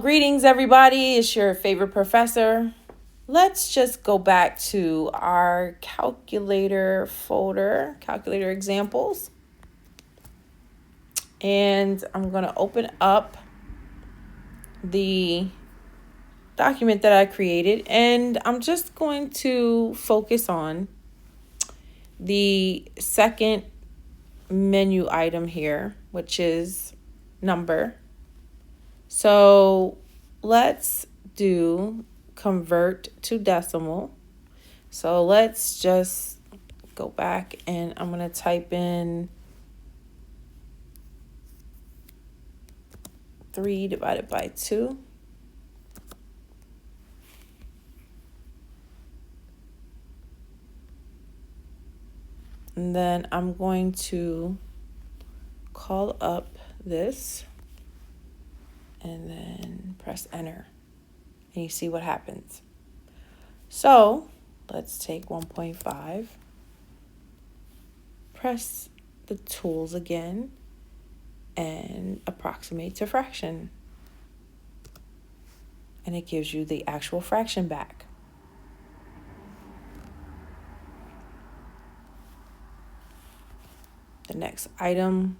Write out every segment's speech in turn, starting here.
Greetings, everybody. It's your favorite professor. Let's just go back to our calculator folder, calculator examples. And I'm going to open up the document that I created. And I'm just going to focus on the second menu item here, which is number. So let's do convert to decimal. So let's just go back and I'm going to type in 3 divided by 2. And then I'm going to call up this and then press enter. And you see what happens. So let's take 1.5, press the tools again, and approximate to fraction. And it gives you the actual fraction back. The next item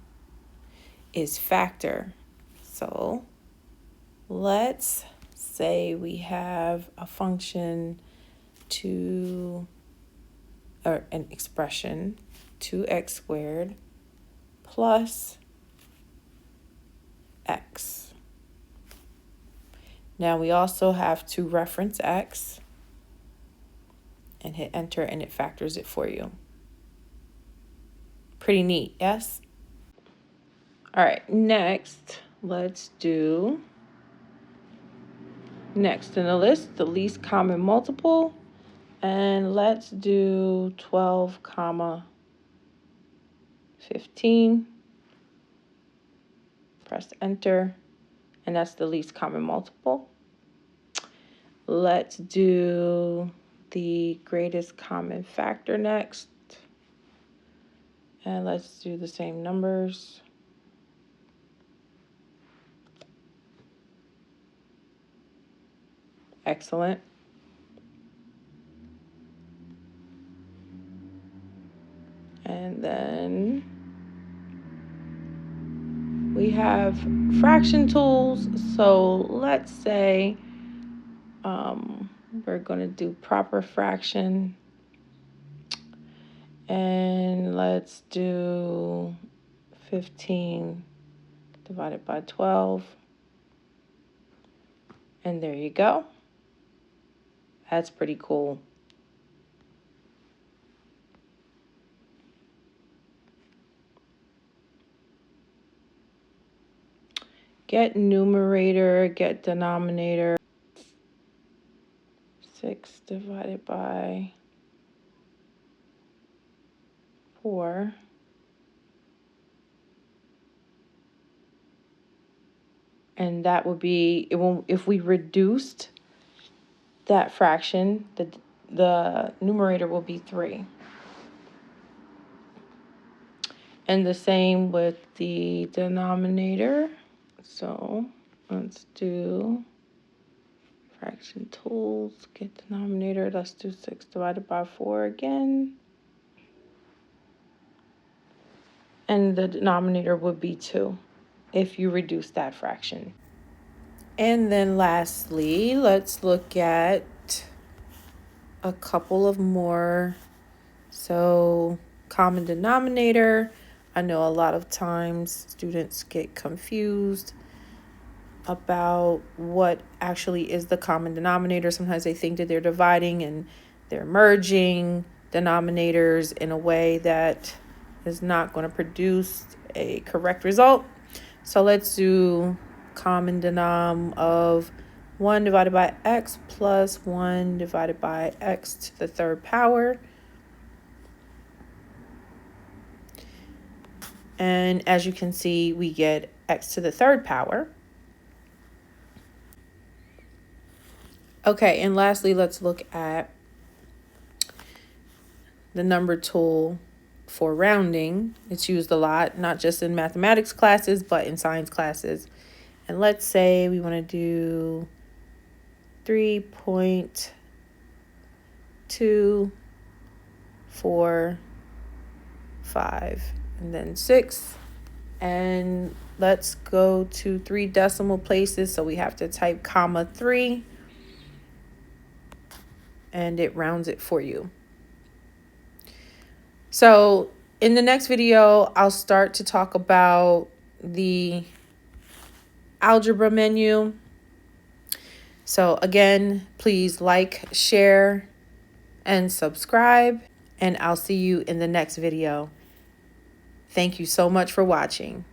is factor. So let's say we have a function or an expression 2x squared plus x. Now we also have to reference x and hit enter, and it factors it for you. Pretty neat, yes? All right, next, let's do next in the list, the least common multiple. And let's do 12, 15. Press enter, and that's the least common multiple. Let's do the greatest common factor next. And let's do the same numbers. Excellent. And then we have fraction tools. So let's say we're going to do proper fraction. And let's do 15 divided by 12. And there you go. That's pretty cool. Get numerator, get denominator. 6 divided by 4. And that would be, if we reduced that fraction, the numerator will be 3. And the same with the denominator. So let's do fraction tools, get denominator. Let's do 6 divided by 4 again. And the denominator would be 2 if you reduce that fraction. And then lastly, let's look at a couple of more. So common denominator. I know a lot of times students get confused about what actually is the common denominator. Sometimes they think that they're dividing and they're merging denominators in a way that is not going to produce a correct result. So let's do common denom of 1 divided by x plus 1 divided by x to the third power. And as you can see, we get x to the third power. Okay, and lastly, let's look at the number tool for rounding. It's used a lot, not just in mathematics classes, but in science classes And let's say we want to do 3.245 and then 6. And let's go to 3 decimal places. So we have to type comma 3 and it rounds it for you. So in the next video, I'll start to talk about the algebra menu. So again, please like, share, and subscribe, and I'll see you in the next video. Thank you so much for watching.